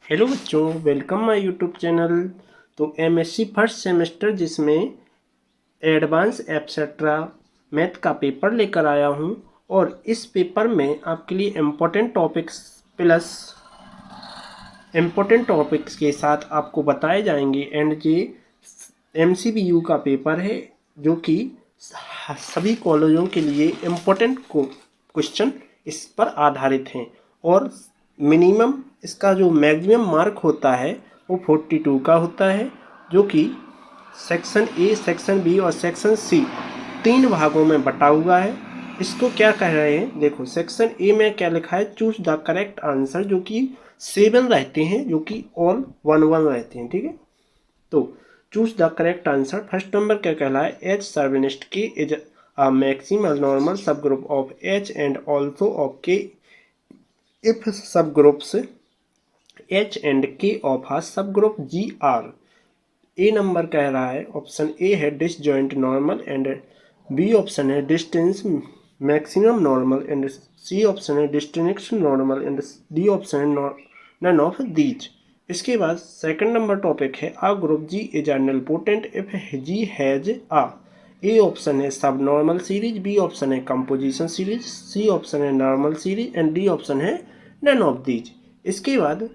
Hello बच्चों, welcome my YouTube channel. तो MSc first semester जिसमें एडवांस एटसेट्रा मैथ का पेपर लेकर आया हूं और इस पेपर में आपके लिए important topics plus important topics के साथ आपको बताए जाएंगे। एंड ये एमसीबीयू का पेपर है जो कि सभी कॉलेजों के लिए इम्पोर्टेंट क्वेश्चन इस पर आधारित हैं और मिनिमम इसका जो मैक्सिमम मार्क होता है वो 42 का होता है, जो कि सेक्शन ए, सेक्शन बी और सेक्शन सी 3 भागों में बटा हुआ है। इसको क्या कह रहे हैं, देखो सेक्शन ए में क्या लिखा है, चूज द करेक्ट आंसर, जो कि 7 रहते हैं, जो कि ऑल 1 1 रहते हैं। ठीक है, तो choose the correct answer. First number क्या कहला है, एच सर्वनिस्ट K is a maximal normal subgroup of H and also of K if subgroups H and K of a subgroup G are. A number कह रहा है, option A है disjoint normal and B option है distance maximum normal and C option है distinction normal and D option है none of these. इसके बाद second number topic है a group G is a nilpotent if G has a. A option है subnormal series, B option है composition series, C option है normal series and D option है none of these. इसके बाद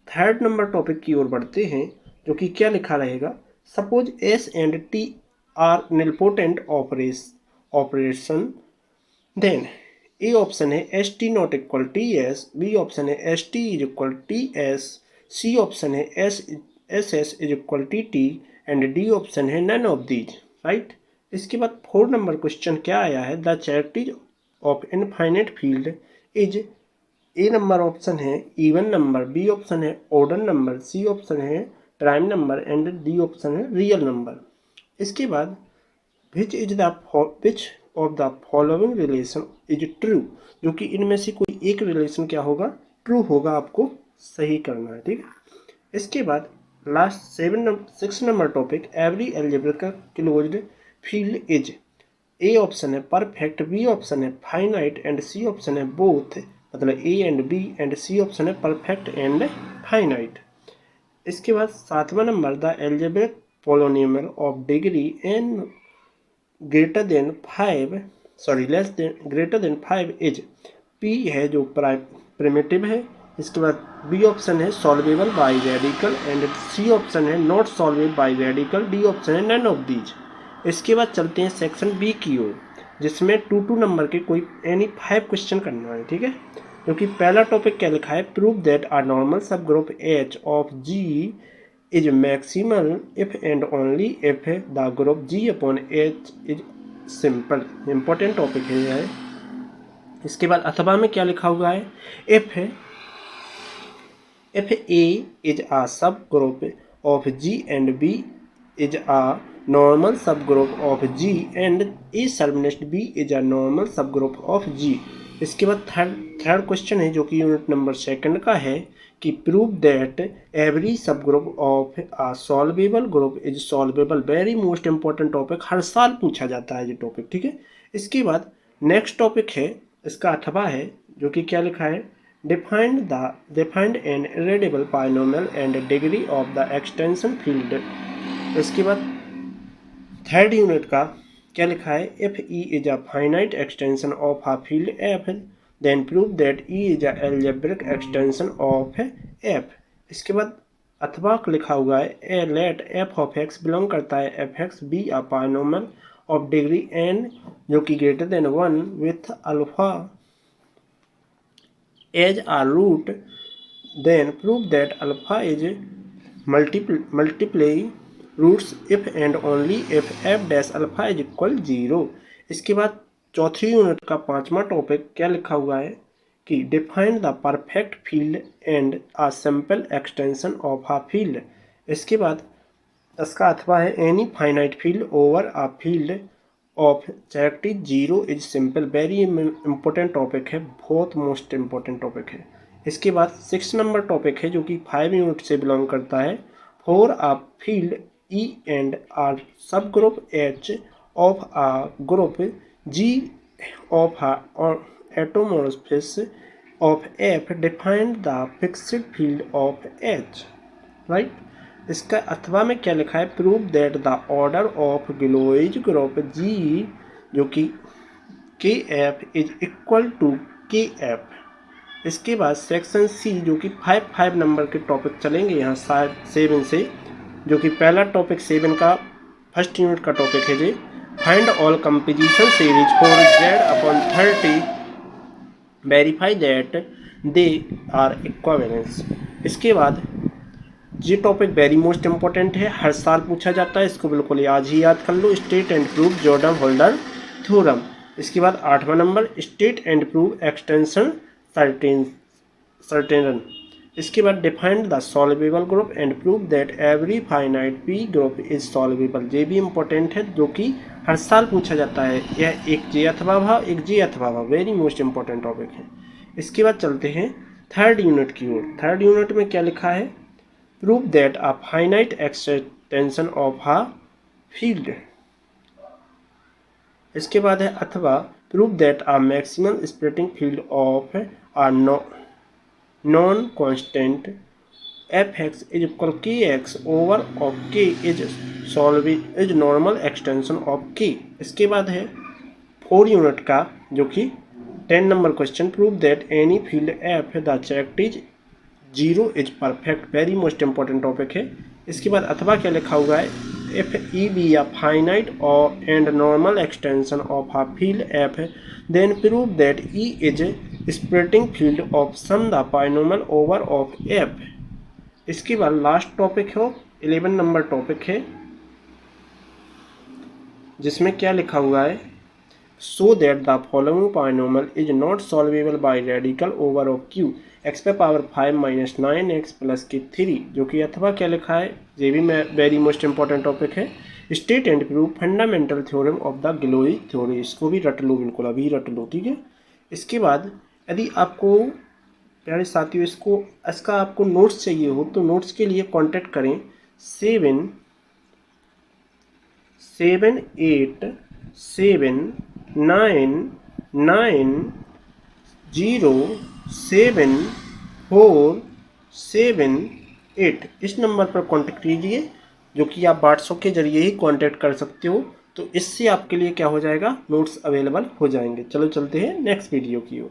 third number topic की ओर बढ़ते हैं, जो कि क्या लिखा रहेगा, suppose S and T are nilpotent operation then A option है S T not equal T S, B option है S T is equal T S, C option है S S is equal T T and D option है none of these. Right. इसके बाद fourth number question क्या आया है, the characteristic of infinite field is. A number option है even number, B option है order number, सी option है prime number and D option है रियल नंबर। इसके बाद which of the following relation is true, जो कि इनमें से कोई एक रिलेशन क्या होगा, ट्रू होगा, आपको सही करना है। ठीक है। इसके बाद last 6 number topic every algebraical closed field is. A option है परफेक्ट, बी ऑप्शन है फाइनाइट एंड सी ऑप्शन है बोथ, मतलब A and B and C option है परफेक्ट एंड फाइनाइट। इसके बाद 7वां number the algebraic polynomial of degree N greater than 5 less than greater than 5 is. P है जो primitive है। इसके बाद बी ऑप्शन है solvable by radical and C option है not solvable by radical, D option है नन ऑफ दीज। इसके बाद चलते हैं सेक्शन बी की ओर, जिसमें 2 नंबर के कोई एनी 5 क्वेश्चन करना है। ठीक है, क्योंकि पहला टॉपिक क्या लिखा है, prove that are normal subgroup H of G is maximal if and only if the group G upon H is simple. Important topic है यह। इसके बाद अथवा में क्या लिखा हुआ है, if A is a subgroup of G and B is a normal subgroup of G and A सर्वनेस्ट B is a normal subgroup of G. इसके बाद थर्ड क्वेश्चन है, जो कि यूनिट नंबर 2 का है, कि prove that every subgroup of a solvable group is solvable. Very most important topic, हर साल पूछा जाता है ये टॉपिक। ठीक है। इसके बाद नेक्स्ट टॉपिक है, इसका अथवा है, जो कि क्या लिखा है, defined an irreducible binomial and degree of the extension field. इसके बाद थर्ड यूनिट का क्या लिखा है, if E is a finite extension of a field F then prove that E is a algebraic extension of F. इसके बाद अथवा लिखा हुआ है, A let F of X belong करता है F X be a binomial of degree N, जो कि greater than 1 with alpha as a root, then prove that alpha is multiply roots if and only if F dash alpha is equal 0। इसके बाद चौथी unit का 5वां topic क्या लिखा हुआ है, कि define the perfect field and a simple extension of a field. इसके बाद इसका अथवा है, any finite field over a field of charity 0 is simple. Very important topic है, बहुत मोस्ट इंपॉर्टेंट टॉपिक है। इसके बाद 6 नंबर टॉपिक है, जो कि 5 यूनिट से बिलोंग करता है, for a field E and R subgroup H of a group G of a atomorphous of F define the fixed field of H, right? इसका अथवा में क्या लिखा है, prove that the order of Galois group G जो कि KF is equal to KF। इसके बाद सेक्शन C जो कि 5 नंबर के टॉपिक चलेंगे यहाँ 7 से, जो कि पहला टॉपिक 7 का फर्स्ट यूनिट का टॉपिक है जी, find all composition series for Z/30, verify that they are equivalence. इसके बाद ये टॉपिक वेरी मोस्ट इंपॉर्टेंट है, हर साल पूछा जाता है, इसको बिल्कुल आज ही याद कर लो, state and prove Jordan Holder theorem. इसके बाद 8वां number state and prove extension certain. इसके बाद defined the solvable group and prove that every finite P group is solvable. ये भी इंपॉर्टेंट है जो कि हर साल पूछा जाता है, यह एक जे अथवा भाव, एक जे अथवा भाव, वेरी मोस्ट इंपॉर्टेंट टॉपिक है। इसके बाद चलते हैं थर्ड यूनिट की ओर। थर्ड यूनिट में क्या लिखा है, prove that a finite extension of a field. इसके बाद है अथवा prove that a maximum splitting field of a non constant Fx is equal Kx over of K is normal extension of K। इसके बाद है 4 यूनिट का जो कि 10 number question, prove that any field F the checked is 0 is perfect, very most important topic है। इसके बाद अथवा क्या लिखा हुआ है, if E be a finite and normal extension of a field F, then prove that E is splitting field of sum the polynomial over of F। इसके बाद लास्ट टॉपिक हो 11 नंबर टॉपिक है, जिसमें क्या लिखा हुआ है, so that the following polynomial is not solvable by radical over of Q x पे पावर 5 माइनस 9x प्लस की 3, जो कि अथवा क्या लिखा है, ये भी वेरी मोस्ट इंपॉर्टेंट टॉपिक है। State and prove fundamental theorem of the Galois theory, इसको भी रट लो, बिल्कुल अभी रट लो, ठीक है। इसके बाद यदि आपको प्यारे साथियों इसका आपको नोट्स चाहिए हो तो नोट्स के लिए कांटेक्ट करें 7789907478 इस नंबर पर कांटेक्ट कीजिए, जो कि आप व्हाट्सएप के जरिए ही कांटेक्ट कर सकते हो, तो इससे आपके लिए क्या हो जाएगा, नोट्स अवेलेबल हो जाएंगे। चलो चलते हैं नेक्स्ट वीडियो की ओर।